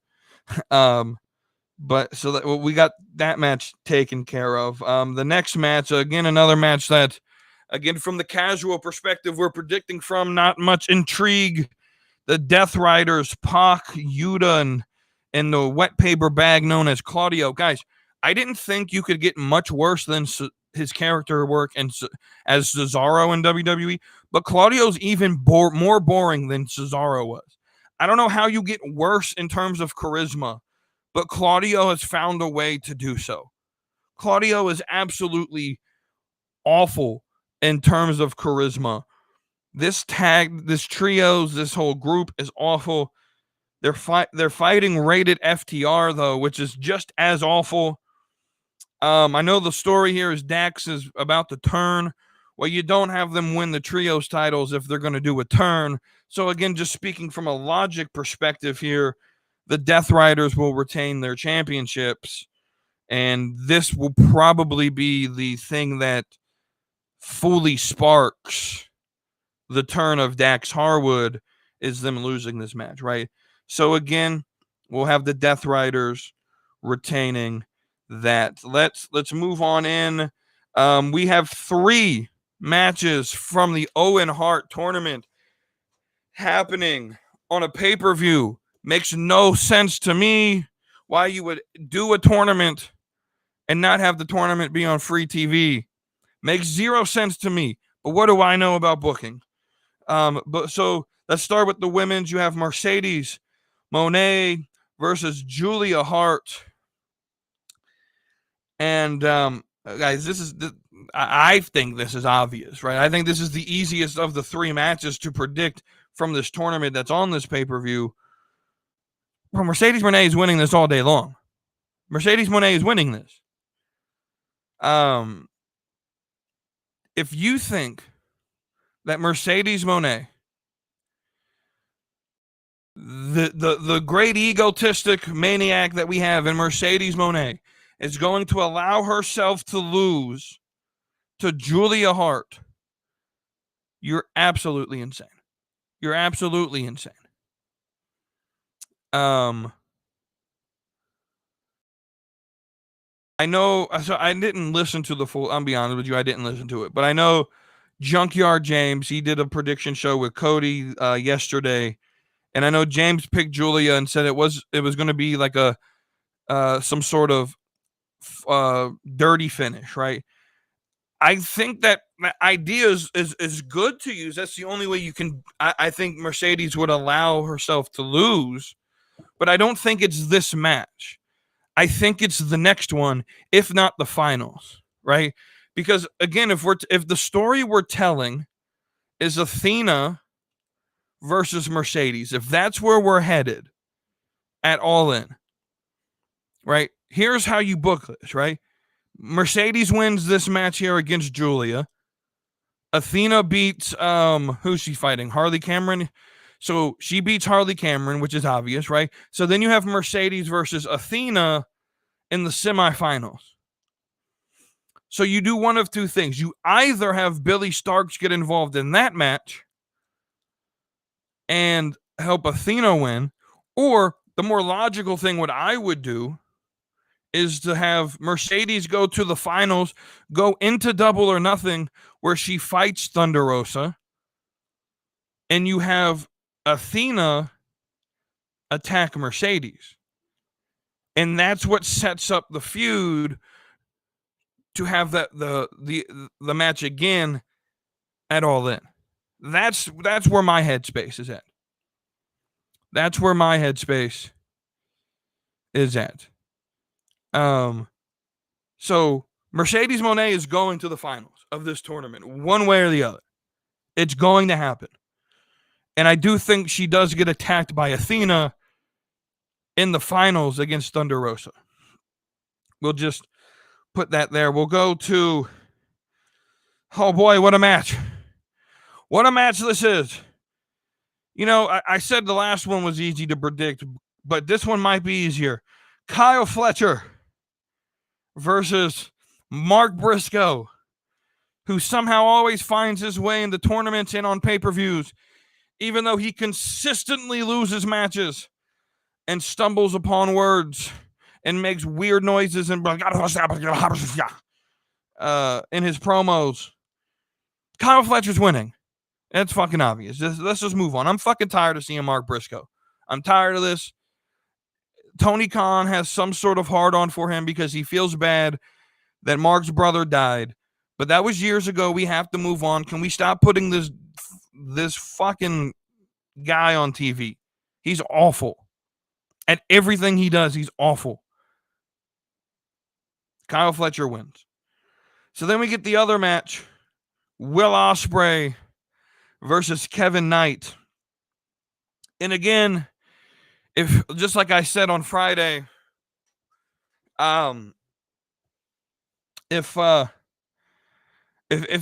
But so that we got that match taken care of. The next match, again, another match that, again, from the casual perspective, we're predicting from not much intrigue. The Death Riders, Pac, Yuta, and the wet paper bag known as Claudio. Guys, I didn't think you could get much worse than his character work and as Cesaro in WWE, but Claudio's even more boring than Cesaro was. I don't know how you get worse in terms of charisma, but Claudio has found a way to do so. Claudio is absolutely awful in terms of charisma. This trios, this whole group is awful. They're fighting rated FTR though, which is just as awful. I know the story here is Dax is about to turn. Well, you don't have them win the trios titles if they're going to do a turn. So again, just speaking from a logic perspective here, the Death Riders will retain their championships, and this will probably be the thing that fully sparks the turn of Dax Harwood, is them losing this match, right? So again, we'll have the Death Riders retaining that. Let's move on in. We have 3 matches from the Owen Hart tournament happening on a pay-per-view. Makes no sense to me why you would do a tournament and not have the tournament be on free TV. Makes 0 sense to me. But what do I know about booking? But so let's start with the women's. You have Mercedes Moné versus Julia Hart. And guys, I think this is obvious, right? I think this is the easiest of the 3 matches to predict from this tournament that's on this pay-per-view. Well, Mercedes Moné is winning this all day long. Mercedes Moné is winning this. If you think that Mercedes Moné, the great egotistic maniac that we have in Mercedes Moné, is going to allow herself to lose to Julia Hart, you're absolutely insane. You're absolutely insane. I know, so I didn't listen to the full, I'll be honest with you, I didn't listen to it, but I know Junkyard James, he did a prediction show with Cody yesterday, and I know James picked Julia and said it was going to be like a some sort of dirty finish, right? I think that idea is good to use. That's the only way you can. I think Mercedes would allow herself to lose, but I don't think it's this match. I think it's the next one, if not the finals, right? Because again, if the story we're telling is Athena versus Mercedes, if that's where we're headed at All In, right? Here's how you book this, right? Mercedes wins this match here against Julia. Athena beats who's she fighting? Harley Cameron. So she beats Harley Cameron, which is obvious, right? So then you have Mercedes versus Athena in the semifinals. So you do one of two things. You either have Billy Starks get involved in that match and help Athena win, or the more logical thing, what I would do, is to have Mercedes go to the finals, go into Double or Nothing, where she fights Thunder Rosa, and you have Athena attack Mercedes. And that's what sets up the feud to have that the match again at All In. That's where my headspace is at. That's where my headspace is at. So Mercedes Moné is going to the finals of this tournament, one way or the other. It's going to happen. And I do think she does get attacked by Athena in the finals against Thunder Rosa. We'll just put that there. We'll go to, oh boy, what a match. What a match this is. You know, I said the last one was easy to predict, but this one might be easier. Kyle Fletcher versus Mark Briscoe, who somehow always finds his way into tournaments and on pay-per-views, even though he consistently loses matches and stumbles upon words and makes weird noises and in his promos. Kyle Fletcher's winning. It's fucking obvious. Let's just move on. I'm fucking tired of seeing Mark Briscoe. I'm tired of this. Tony Khan has some sort of hard-on for him because he feels bad that Mark's brother died. But that was years ago. We have to move on. Can we stop putting this fucking guy on TV? He's awful. At everything he does, he's awful. Kyle Fletcher wins. So then we get the other match. Will Ospreay versus Kevin Knight. And again, if just like I said on Friday, if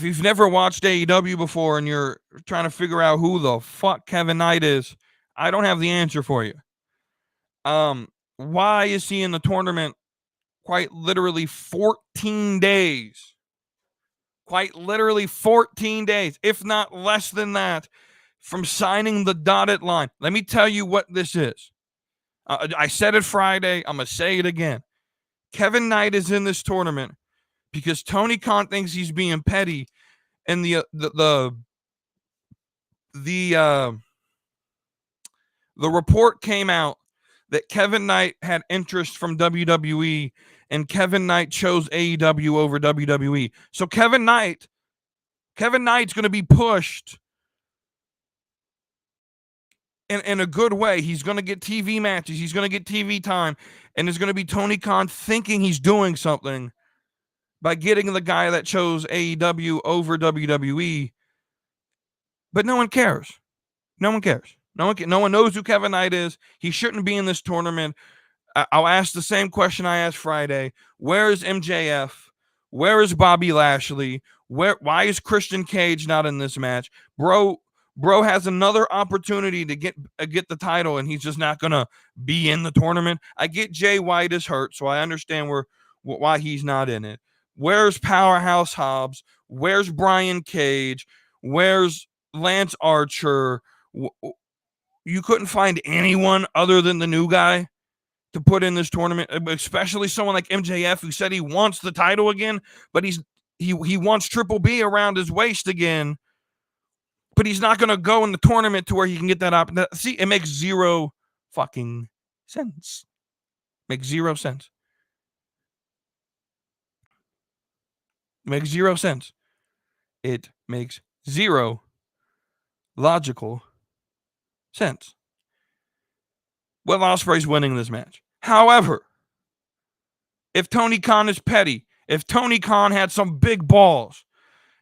you've never watched AEW before and you're trying to figure out who the fuck Kevin Knight is, I don't have the answer for you. Why is he in the tournament quite literally 14 days? Quite literally 14 days, if not less than that, from signing the dotted line. Let me tell you what this is. I said it Friday. I'm going to say it again. Kevin Knight is in this tournament because Tony Khan thinks he's being petty, and the report came out that Kevin Knight had interest from WWE, and Kevin Knight chose AEW over WWE. So Kevin Knight's going to be pushed in a good way. He's going to get TV matches. He's going to get TV time. And it's going to be Tony Khan thinking he's doing something by getting the guy that chose AEW over WWE. But no one cares. No one cares. No one knows who Kevin Knight is. He shouldn't be in this tournament. I'll ask the same question I asked Friday. Where is MJF? Where is Bobby Lashley? Why is Christian Cage not in this match? Bro has another opportunity to get the title, and he's just not gonna be in the tournament. I get Jay White is hurt, so I understand why he's not in it. Where's Powerhouse Hobbs? Where's Brian Cage? Where's Lance Archer? You couldn't find anyone other than the new guy to put in this tournament, especially someone like MJF, who said he wants the title again, but he wants Triple B around his waist again, but he's not going to go in the tournament to where he can get that up. See, it makes zero fucking sense. Makes zero sense. It makes zero sense. It makes zero logical sense. Will Ospreay's winning this match. However, if Tony Khan is petty, if Tony Khan had some big balls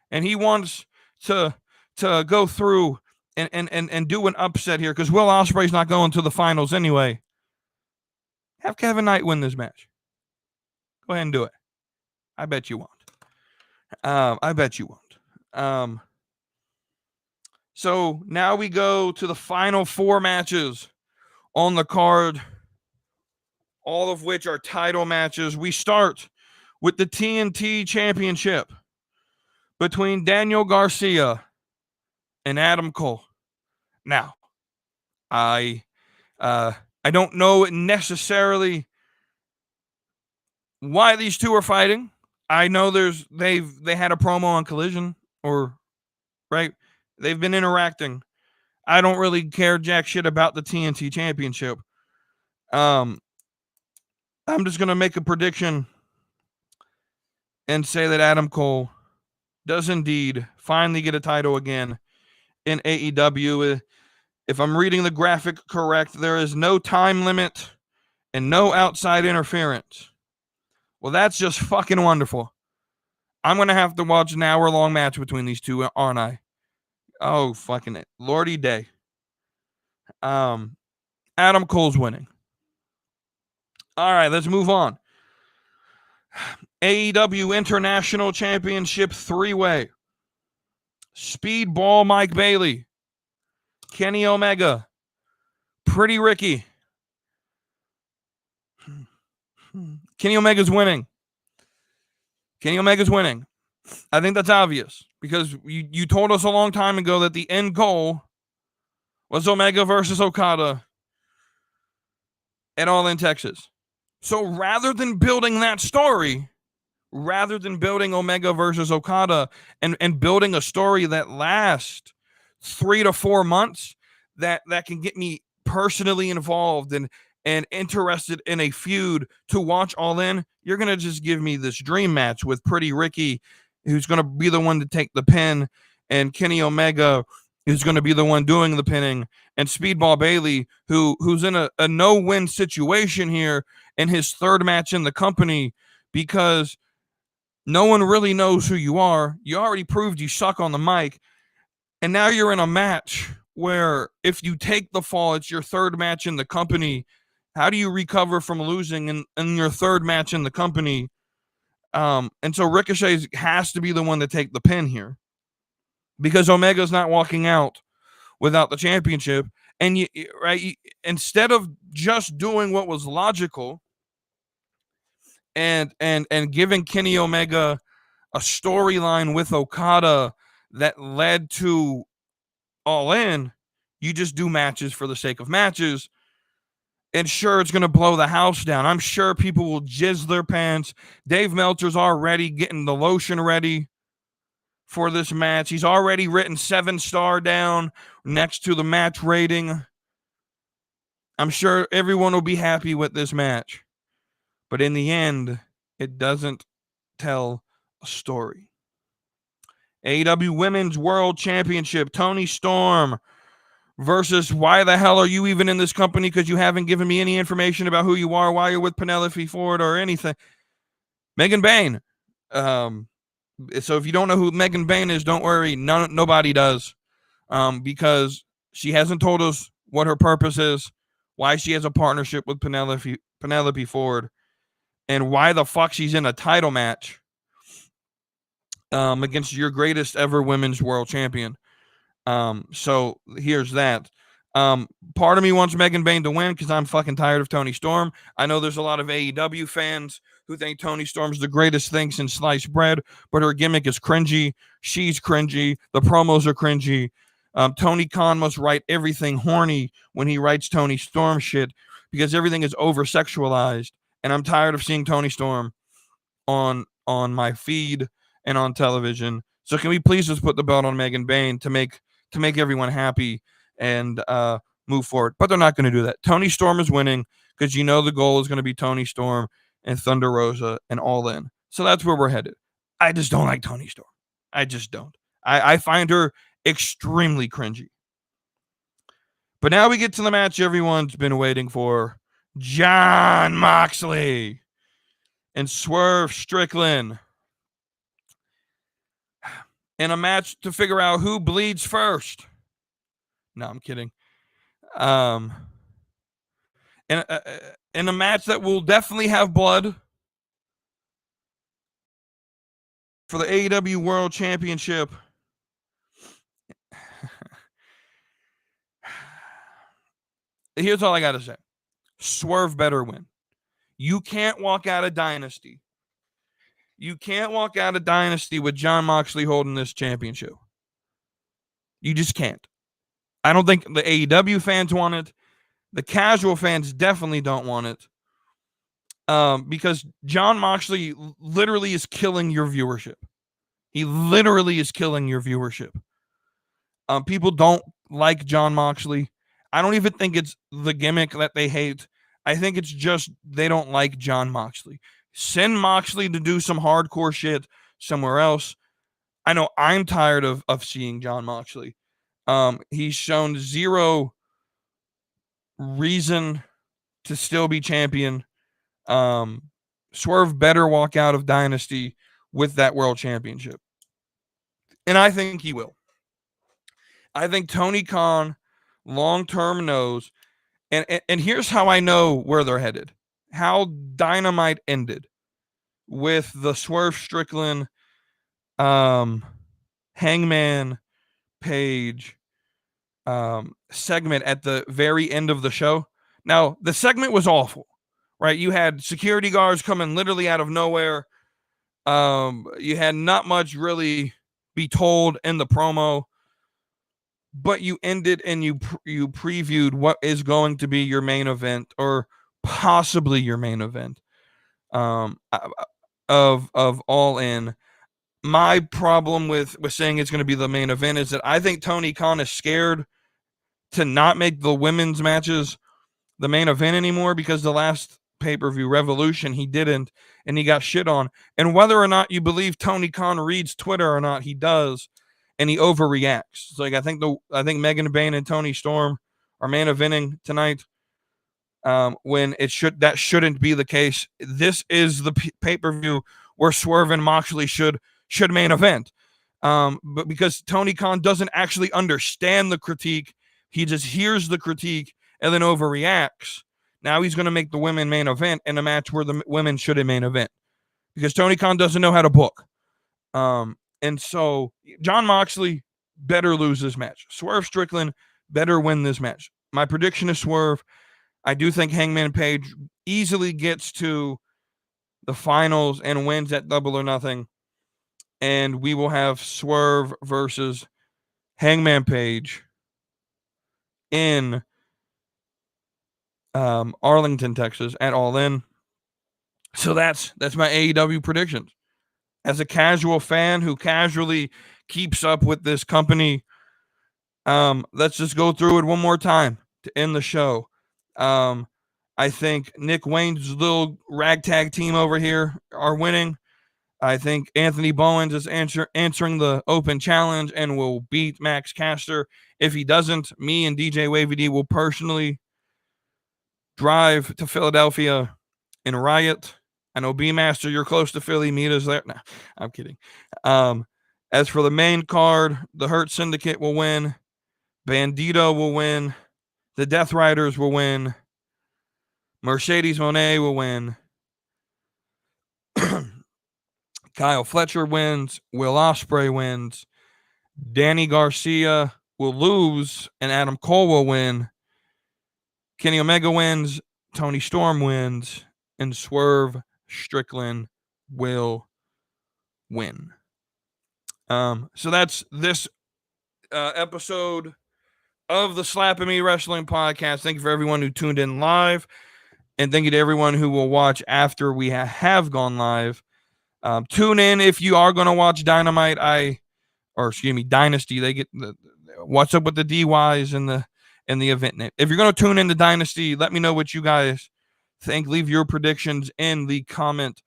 and he wants to go through and do an upset here, because Will Ospreay's not going to the finals anyway, have Kevin Knight win this match. Go ahead and do it. I bet you won't. I bet you won't. So now we go to the final 4 matches on the card, all of which are title matches. We start with the TNT Championship between Daniel Garcia and Adam Cole. Now, I don't know necessarily why these two are fighting. I know they had a promo on Collision, or right? They've been interacting. I don't really care jack shit about the TNT Championship. I'm just gonna make a prediction and say that Adam Cole does indeed finally get a title again in AEW. If I'm reading the graphic correct, there is no time limit and no outside interference. Well, that's just fucking wonderful. I'm going to have to watch an hour-long match between these two, aren't I? Oh, fucking it. Lordy day. Adam Cole's winning. All right, let's move on. AEW International Championship 3-way. Speedball Mike Bailey. Kenny Omega. Pretty Ricky. Kenny Omega's winning. Kenny Omega's winning. I think that's obvious because you told us a long time ago that the end goal was Omega versus Okada at All In Texas. So rather than building that story, rather than building Omega versus Okada and building a story that lasts 3 to 4 months, that can get me personally involved and interested in a feud to watch All In, you're going to just give me this dream match with Pretty Ricky, who's going to be the one to take the pin, and Kenny Omega, who's going to be the one doing the pinning, and Speedball Bailey, who's in a no-win situation here in his 3rd match in the company because no one really knows who you are. You already proved you suck on the mic, and now you're in a match where if you take the fall, it's your 3rd match in the company. How do you recover from losing in your 3rd match in the company? And so Ricochet has to be the one to take the pin here because Omega's not walking out without the championship. And instead of just doing what was logical and giving Kenny Omega a storyline with Okada that led to All In, you just do matches for the sake of matches. And sure, it's going to blow the house down. I'm sure people will jizz their pants. Dave Meltzer's already getting the lotion ready for this match. He's already written 7-star down next to the match rating. I'm sure everyone will be happy with this match. But in the end, it doesn't tell a story. AEW Women's World Championship, Toni Storm versus why the hell are you even in this company because you haven't given me any information about who you are, why you're with Penelope Ford or anything. Megan Bayne. So if you don't know who Megan Bayne is, don't worry. Nobody does because she hasn't told us what her purpose is, why she has a partnership with Penelope Ford, and why the fuck she's in a title match against your greatest ever women's world champion. So here's that. Part of me wants Megan Bayne to win because I'm fucking tired of Toni Storm. I know there's a lot of AEW fans who think Toni Storm's the greatest thing since sliced bread, but her gimmick is cringy. She's cringy. The promos are cringy. Tony Khan must write everything horny when he writes Toni Storm shit because everything is over-sexualized. And I'm tired of seeing Toni Storm on my feed and on television. So can we please just put the belt on Megan Bayne to make everyone happy and move forward? But they're not going to do that. Toni Storm is winning because the goal is going to be Toni Storm and Thunder Rosa and All In. So that's where we're headed. I just don't like Toni Storm. I just don't. I find her extremely cringy. But now we get to the match everyone's been waiting for. Jon Moxley and Swerve Strickland. In a match to figure out who bleeds first. No, I'm kidding. In a match that will definitely have blood for the AEW World Championship. Here's all I got to say. Swerve better win. You can't walk out of Dynasty. You can't walk out of Dynasty with Jon Moxley holding this championship. You just can't. I don't think the AEW fans want it. The casual fans definitely don't want it. Because Jon Moxley literally is killing your viewership. He literally is killing your viewership. People don't like Jon Moxley. I don't even think it's the gimmick that they hate. I think it's just they don't like Jon Moxley. Send Moxley to do some hardcore shit somewhere else. I know I'm tired of seeing Jon Moxley. He's shown zero reason to still be champion. Swerve better walk out of Dynasty with that world championship. And I think he will. I think Tony Khan long-term knows. And here's how I know where they're headed. How Dynamite ended with the Swerve Strickland, Hangman Page segment at the very end of the show. Now, the segment was awful, right? You had security guards coming literally out of nowhere. You had not much really be told in the promo, but you ended and you previewed what is going to be your main event, or possibly your main event of All In. My problem with saying it's going to be the main event is that I think Tony Khan is scared to not make the women's matches the main event anymore, because the last pay-per-view Revolution he didn't, and he got shit on. And whether or not you believe Tony Khan reads Twitter or not, he does, and he overreacts. Like I think Megan Bayne and Toni Storm are main eventing tonight, when that shouldn't be the case. This is the pay-per-view where Swerve and Moxley should main event. But because Tony Khan doesn't actually understand the critique, he just hears the critique and then overreacts. Now he's going to make the women main event in a match where the women shouldn't main event, because Tony Khan doesn't know how to book. And so Jon Moxley better lose this match. Swerve Strickland better win this match. My prediction is Swerve. I do think Hangman Page easily gets to the finals and wins at Double or Nothing. And we will have Swerve versus Hangman Page in Arlington, Texas at All In. So that's my AEW predictions. As a casual fan who casually keeps up with this company, let's just go through it one more time to end the show. I think Nick Wayne's little ragtag team over here are winning. I think Anthony Bowens is answering the open challenge and will beat Max Caster. If he doesn't, me and DJ Wavy D will personally drive to Philadelphia and riot. I know B-Master, you're close to Philly. Meet us there. Nah, I'm kidding. As for the main card, the Hurt Syndicate will win. Bandito will win. The Death Riders will win. Mercedes Moné will win. Kyle Fletcher wins. Will Ospreay wins. Danny Garcia will lose, and Adam Cole will win. Kenny Omega wins. Toni Storm wins. And Swerve Strickland will win. So that's this episode of the Slapping Me Wrestling Podcast. Thank you for everyone who tuned in live. And thank you to everyone who will watch after we have gone live. Tune in if you are going to watch Dynasty. They get what's up with the DYs and the event name. If you're going to tune into Dynasty, let me know what you guys think. Leave your predictions in the comment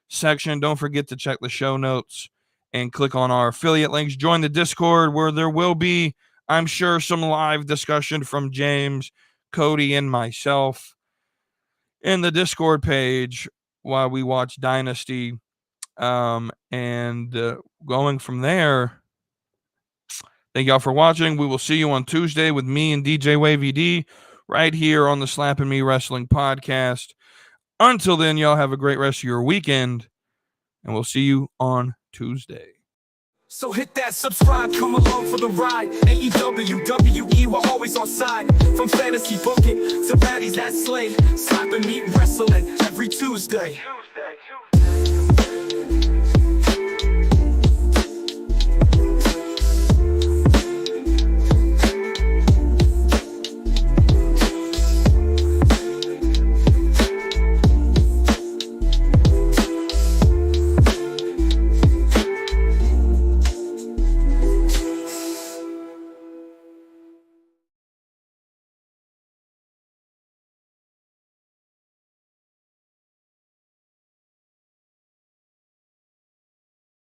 section. Don't forget to check the show notes and click on our affiliate links. Join the Discord where there will be, I'm sure, some live discussion from James, Cody, and myself in the Discord page while we watch Dynasty. And going from there, thank y'all for watching. We will see you on Tuesday with me and DJ Wavy D right here on the Slapping Me Wrestling podcast. Until then, y'all have a great rest of your weekend, and we'll see you on Tuesday. So hit that subscribe, come along for the ride. AEW, WWE, we're always on side. From fantasy booking to baddies that slay. Slapping me wrestling every Tuesday.